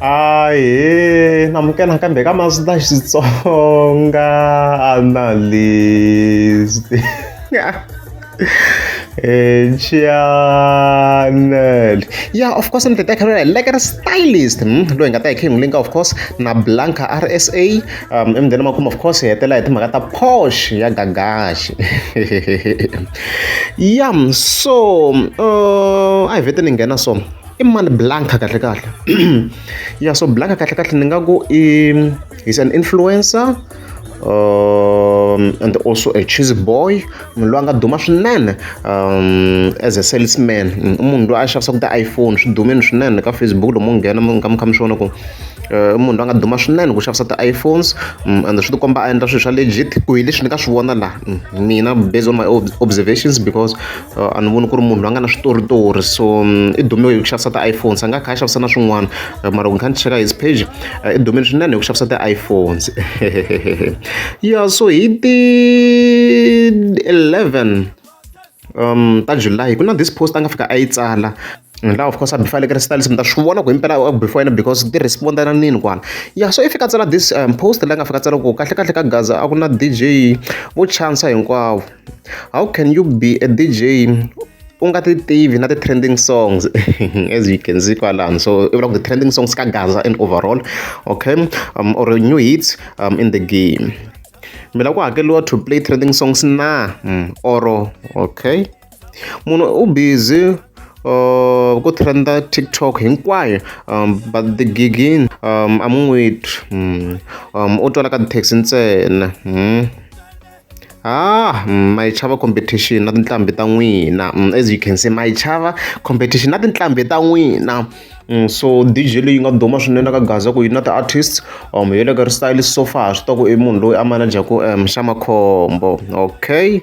Ahee, namukela nakambe ka Mazda Xitsonga analyst. Channel. Yeah, of course, I'm the like a stylist. Loyi nga ta hi link of course na Blanca RSA. Emdeni makumu of course hi hetela hi timhaka ta Porsche ya Gagashi. Yeah, so a hi vhete ni nghena so I mani Blanca kahle kahle. Yeah, so Blanca kahle kahle ni nga ku he's an influencer. And also a cheesy boy loyi a nga duma swinene as a salesman munhu loyi a xavisaka ti-iphone swi dumini swinene ka Facebook lomu nghena mi kha mi swona ku munhu loyi a nga duma swinene ku xavisa ti-iPhones and swi tikomba a endla swilo swa legit ku hi leswi ni nga swi vona laha mina based on my observations because a ni voni ku ri munhu loyi a nga na switoritori so i dumiwe hi ku xavisa ti-iPhones a nga kha a xavisa na swin'wana mara ku kha ni cheka his page i dumile swinene hi ku xavisa ti-iPhones. Yeah, so hi ti 11 ta July ku na this post a nga fika a yi tsala laha of course a before like style mi ta swi vona ku himpela before yena because ti respondana nini kwala. Yeah, so i fika tsala this post leyi a nga fika tsala ku kahle kahle ka Gaza a ku na DJ vo chansa hinkwawo. How can you be a DJ u nga ti tivi na ti-trending songs as you can see kwalano so i vula ku the-trending songs ka Gaza and overall okay or new hits in the game mi lava ku hakeriwa to play trending songs na or okay munhu u busy ku trenda TikTok hinkwayo but the gigin a mu n'wi u twala ka ti-taxi ntsena my chava competition na tinqambi ta n'wina as you can see my chava competition na tinqambi ta n'wina. So DJ leyi nga duma swinene ka Gaza ku yi na ti-artists hi le ka ri stylist so far swi tiva ku i munhu loyi a manajaku Shamakhombo okay.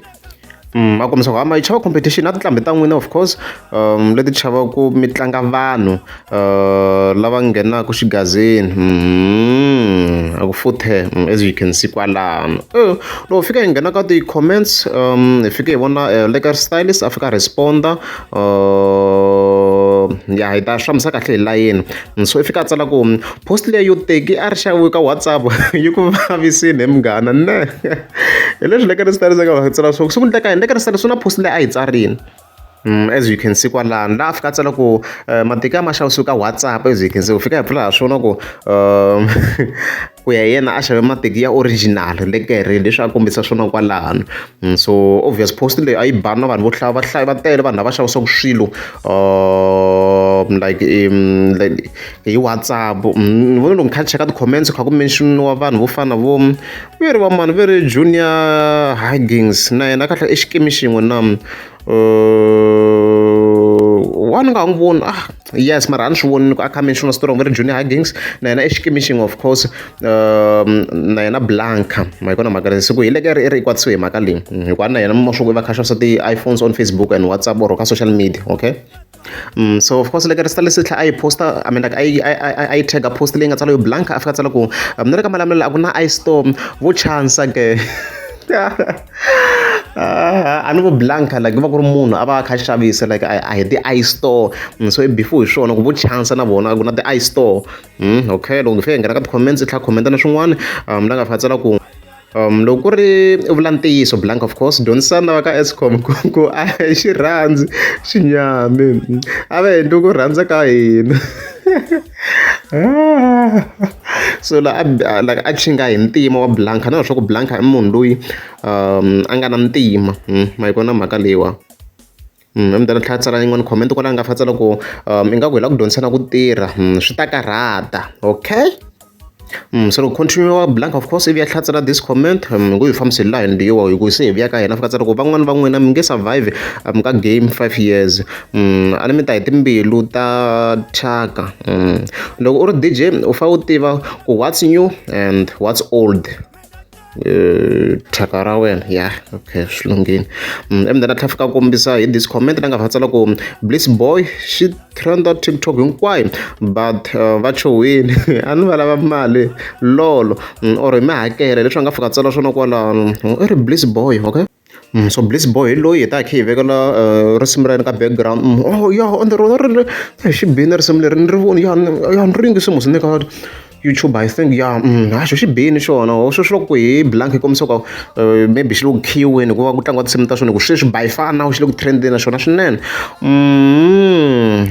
A kombisa ku ma yi chava competition na tinqambi ta n'wina of course leti chavaku mi tlanga vanhu lava nghenaka xigazeni a ku futhe as you can see kwalano loko fika hi nghena ka ti-comments hi fika hi vona le ka stylist a fika a responda ya hi ta hlamusa kahle hi layeni so i fika a tsala ku post leyi yo teki a ri xaviwe ka WhatsApp yi ku vavisini hi munghana ne hi leswi le ka ri stylist a nga tsala swo swi n'wi teka hi le ka ri stylist swi na post leyi a yi tsarini as you can see kwalano laha a fika a tsala ku matiko ma xavisiwa ka WhatsApp as you can see u fika hi pfula ha swona ku ku ya yena a xave mateki ya original le kere leswi a kombisa swona kwalano so obvious post leyi a yi bani na vanhu vo hlaya vahlayi va tele vanhu lava xavisaka swilo like hi WhatsApp ni vona loko ni kha ni cheka ti-comments kha ku mention-iwa vanhu vo fana vo veri va mani ve ri Junior Huggins na yena kahle i xikimi xin'we na wani nga n'wi voni yes mara a ni swi voni a kha mention story ve ri Junior Huggins na yena i xikimi xin'we of course na yena Blanca ma yi kona mhaka leyi siku hi le ka ri kwatisiwe hi mhaka leyi hikuva na yena maswoko va kha xavisa ti-iPhones on Facebook and WhatsApp or ka social media okay. So of course like style se a yi posta I mean like I tag a post leyi nga tsala yo Blanca a fika tsala ku ni ri ka malamulelo a ku na iStore vo chansa ke a ni vo Blanca like va ku ri munhu a va a kha xavisa like a hi ti-iStore so before hi swona ku vo chansa na vona ku na ti-iStore okay loko hi fika hi nghena ka ti-comments hi tlhela commenta na swin'wana la nga fika tsala ku loko ku ri vula ntiyiso Blanca of course dyondzisana na va ka Eskom ku a hi xirhandzi xinyami a va endli ku rhandza ka hina so like a chinga hi ntima wa Blanca na leswaku Blanca i munhu loyi a nga na ntima ma yi kona mhaka leyiwa emdana tlhela tsala yin'wana comment kwala nga fa tsala ku ingaku hi la ku dyondzisana ku tirha swi ta karhata okay. So loko continue wa Blanca of course ivi ya tlhatsela this comment ku hi fambisela hi ndiwa hi ku se hi vuya ka hina fika tsala ku van'wana va n'wina mi nge survive ka game 5 years a ni mi ta hi timbilu ta thyaka loko u ri DJ u fa u tiva ku what's new and what's old thyaka ra wena ya okay swi lunghini emdana tlhela fika kombisa hi this comment la nga fa tsala ku Bliss boy xi trenda TikTok hinkwayo but va chowini a ni va lava mali lolo or hi mi hakela leswi a nga fika tsala swona kwalano i ri Bliss boy okay So Bliss Boy loyi hi ta khe hi vekela risimu ra yena ka background. Oh yeah, on the road ri xi bini risimu leri ni ri voni ya ni ri yingisile mos ni le ka YouTube I think ya xo xi bini xona sweswi loko ku hi Blanca yi kombisa ku maybe xi le ku khiweni hikuva ku tlangiwa tinsimu ta swona hi ku sweswi by far now xi le ku trendeni na xona swinene.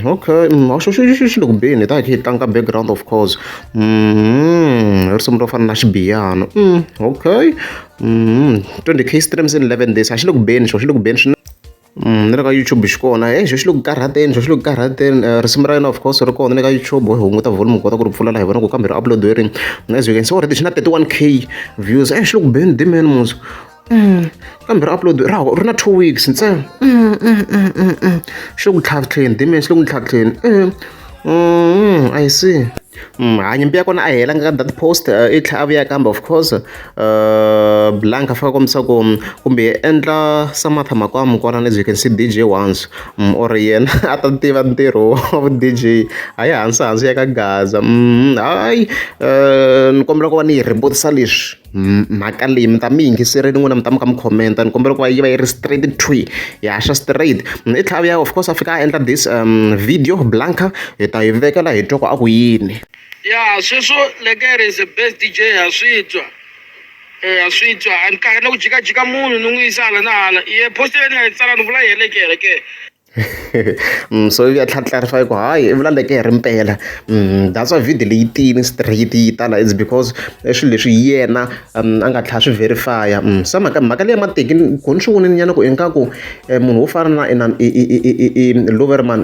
Okay xi le ku bini hi ta khe hi tlanga ka background of course. Risimu ro fana na xibiyana okay 20k streams in 11 days a xi le ku beni xo xi le ku beni swinene. Ni le ka YouTube xi kona xo xi le ku karhateni xo xi le ku karhateni risimu ra yena of course ri kona le ka YouTube hi hunguta volume hi kota ku ri pfula laha hi vonaka kambe ri upload-iwe rini as you can see already xi na 31k views xi le ku beni dimani mos kambe ri upload ri na 2 weeks ntsena xi le ku tlhatlheni dimani xi le ku tlhatlheni I see nyimpi ya kona a helanga ka that post i tlhela a vuya kambe of course Blanca faka kombisa ku kumbe hi endla Samatha Makwam kwalani as you can see DJ once or yena a ta tiva ntirho wa DJ a yi hansi ya ka Gaza hayi ni kombela ku va ni yi rebutisa leswi mhaka leyi mi ta mi yingiserile n'wina mi ta mi ka mi khomenta ni kombela ku va yi va yi ri straight twi hi haxa straight i tlhela a vuya of course a fika a endla this video Blanca hi ta yi vekela hi twa ku a ku yini. Yeah, sweswo Lekere is the best DJ ha swi twa. Ha swi twa a ni karhi na ku jikajika munhu ni n'wi yisa hala na hala ye post leyi ni nga yi tsala ni vula hi Lekere ke. So ya tlharify ku hayi i vula Lekere mpela that's why video leyi tini straight yi tala is because swilo leswi yena a nga tlhela swi verifya se mhaka leyi mateki ku ni swi vonini nyana ku ingaku munhu wo fana na Loverman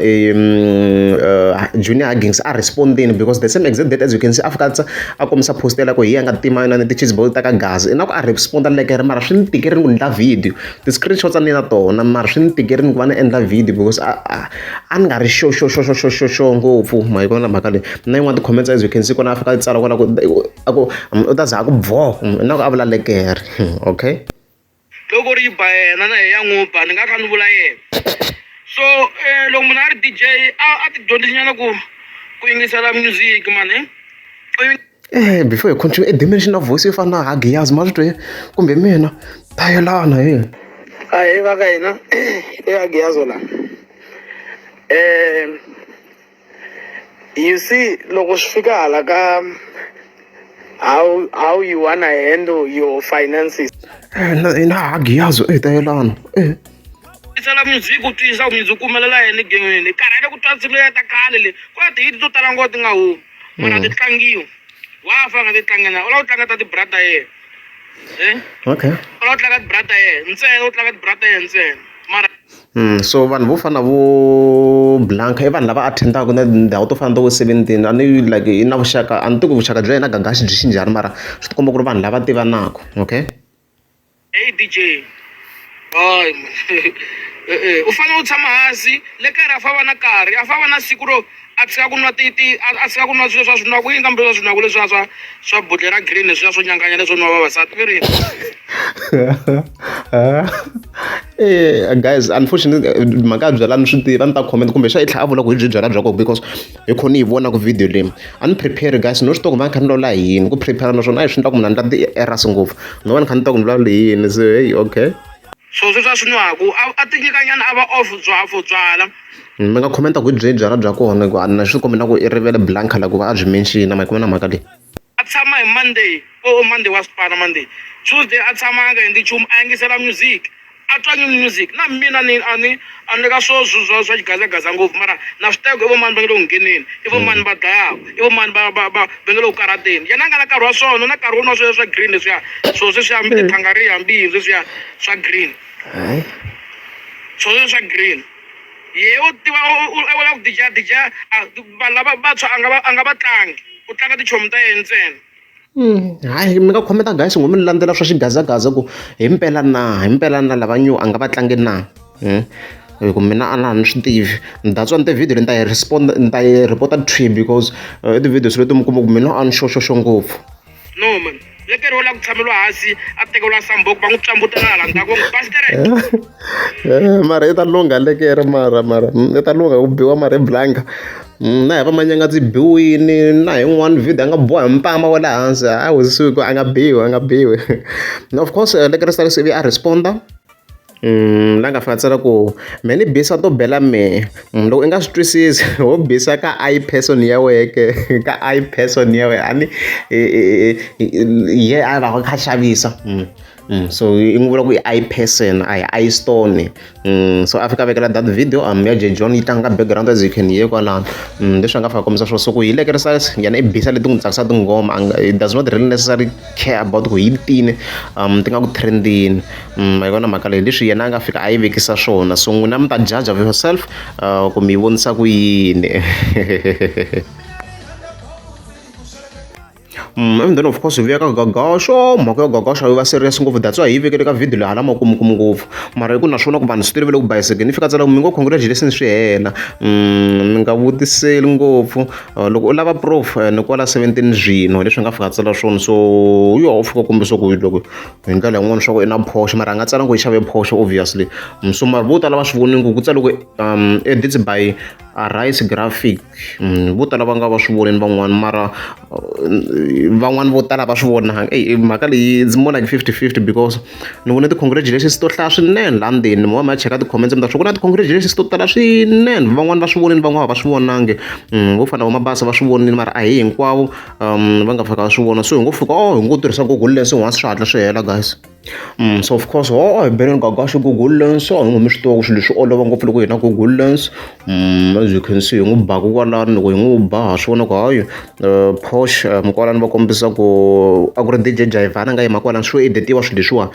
Junior Huggins a respondini because the same exact date as you can see a fika a kombisa postela ku hi ya nga tima na ti-cheese ball ta ka Gaza na ku a responda Lekere mara swi ni tikerini ku ni endla video ti-screenshots a ni na tona mara swi ni tikerini ku va ni endla video because a ni nga ri sure ngopfu ma yi vona mhaka leyi na yin'wana ti-comments as you can see kona a fika a tsala kona ku u ta za a ku bo na ku a vula Lekere okay loko ri ba yena na hi ya n'wi ba ni nga kha ni vula yena so loko munhu a ri DJ a ti dyondzisinyana ku yingisela music mani before hi continue dimension of voice yo fana na Hagiyazi ma swi twe kumbe mina ta yelana a hi va ka hina Hagiyazi la you see loko swi fika hala ka how you wanna handle your finances na Hagiyazi ta yelana sala music u twisa ku music umelela yena egengweni karhele ku twa nsimu leyi ta khale leyi ku na tihiti to tala ngoti nga humi mara ti tlangiwa wa fa nga ti tlangela u lava ku tlanga ta ti-brother yena okay u lava ku tlanga ti-brother yena ntsena u tlanga ti-brother yena ntsena mara so vanhu vo fana vo Blanca i vanhu lava attendaka na ndhawu to fana to vo 17 a ni like i na vuxaka a ni tiku vuxaka bya yena Gagashi byi xinjhani mara swi tikomba ku ri vanhu lava tivanaka okay hey DJ hayi u fanele u tshama hansi Lekere a fava na nkarhi a fava na siku ro a tshika ku nwa a tshika ku nwa swilo swa swi nwaku yini kambe swi nwaku leswiya swa bodle ra green leswiya swo nyanganya leswo nwa vavasati ku rini guys unfortunately mhaka ya byalani swi tiva ni ta comment kumbe xa i tlhela a vula ku hi byi byala bya kona because hi kho ni yi vona ku video leyi a ni prepare guys no swi tiva ku va ni kha ni lola yini ku prepare naswona a hi swi endla ku munhu a endla ti-errors ngopfu no va ni kha ni tiva ku ni vulavula yini so hey okay so sweswi a swi nwaku a ti nyikanyana a va off byala mi nga khomenta ku byi byala bya kona ku a na swi kombela ku i rivele Blanca la ku va a byi mention ma yi kuma na mhaka leyi a tshama hi Monday Monday wa spana Monday Tuesday a tshama a nga endli nchumu a yingisela music a twangi music na mina a ni le ka swo swa xigazagaza ngopfu mara na swi teka i vo mani va nge le ku ngheneni i vo mani va dlayaka i vo mani va nge le ku karhateni yena a nga na nkarhi wa swona na nkarhi wo nwa sweswo swa green leswiya swo sweswiya hambi tithangariya hambi yini sweswiya swa green swo sweswo swa green ye u tiva u lava ku dija vanhu lava vantshwa a nga va tlangi u tlanga tichomi ta yena ntsena hayi mi nga khometa guys ngo mi landzela swa xigazagaza ku hi mpela na lava nyu a nga va tlangi na ku mina a ni swi tivi that's why ni video leyi ni ta yi report tree because i ti-videos leti mi kuma ku mina a ni xoxoxo ngopfu no man Lekere u lava ku tshameliwa hansi a tekeriwa samboko va n'wi tlambutela hala ndzhaku pastere mara i ta lunga Lekere mara i ta lunga ku biwa mara i Blanca na hi va manyanga ndzi biwini na hi n'wana video a nga boha hi mpama wa le hansi a wizisiwi ku a nga biwi na of course Lekere swi a responda la nga fika tsala ku me ni bisa to bela me loko i nga swi twisisi ho bisa ka I person ya weke ka I person ya we a ni ye a va kha xavisa so i n'wi vula ku i I person a hi I stone so a fika vekela that video ya J John yi tlanga background as you can hear kwalano leswi a nga fika kombisa swo so ku hi lekerisa yena i bisa leti n'wi tsakisa tinghoma it does not really necessarily care about ku hi tini ti nga ku trendini ma yi vona mhaka leyi leswi yena a nga fika a yi vekisa swona so n'wina mi ta judge of yourself ku mi yi vonisa ku yini and then of course hi vuya ka gagasho mhaka yo gagasho yi va serious ngopfu that's why hi vekele ka video leyi hala makumukumu ngopfu mara hi ku naswona ku vanhu swi tolovele ku bayisekeni ni fika tsala ku mi ngo congratulations swi hela mi nga vutiseli ngopfu loko u lava proof ni kwala 17 zwino leswi nga fika tsala swona so yo u fika kombisa ku loko hi ndlela yin'wana swa ku i na Porsche mara a nga tsala ku i xave Porsche obviously so mara vo tala va swi voni ku tsala ku edits by Arise Graphic vo tala va nga va swi voneni van'wana mara van'wana vo tala va swi vona mhaka leyi it's more like 50-50 because ni vone ti-congratulations to hlaya swinene laha ndzeni mi va mi ya cheka ti-comments mi ta swi ku na ti-congratulations to tala swinene van'wana va swi vonini van'wana va swi vonangi vo fana va mabasa va swi vonini mara a hi hinkwavo va nga fika va swi vona so hi ngo fika hi ngo tirhisa Google Lens once swi hatla swi hela guys so of course hi bele gagasho Google Lens hi ngo mi swi tiva ku swilo leswi olova ngopfu loko hi na Google Lens as you can see hi n'wi baku kwalano loko hi n'wi baha swi vona ku hayi Porsche kwalano va kombisa ku a ku ri DJ Javana nga yima kwalano swo editiwa swilo leswiwa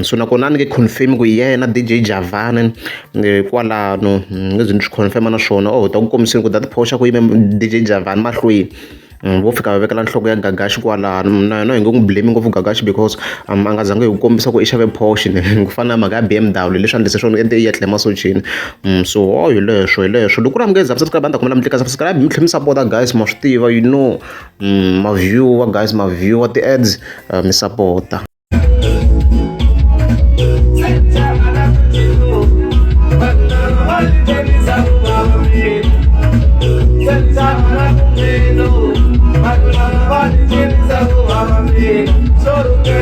so nakona ni nge confirm ku yena DJ Javana kwalano nge zi ni swi confirma na swona hi ta ku kombiseni ku that Porsche ku yime DJ Javana mahlweni vo fika va vekela nhloko ya Gagashi kwalano na hi ngo n'wi blame ngopfu Gagashi because a nga zangi hi ku kombisa ku i xave Porsche ku fana na mhaka ya BMW leswi endlise swona ente i ya tlhela masochini so hi leswo loko ku ri mi nge subscribe a ni ta kombela mi tlika subscribe mi tlhela mi support guys ma swi tiva you know ma viewer guys ma viewer ti-ads mi support Salute,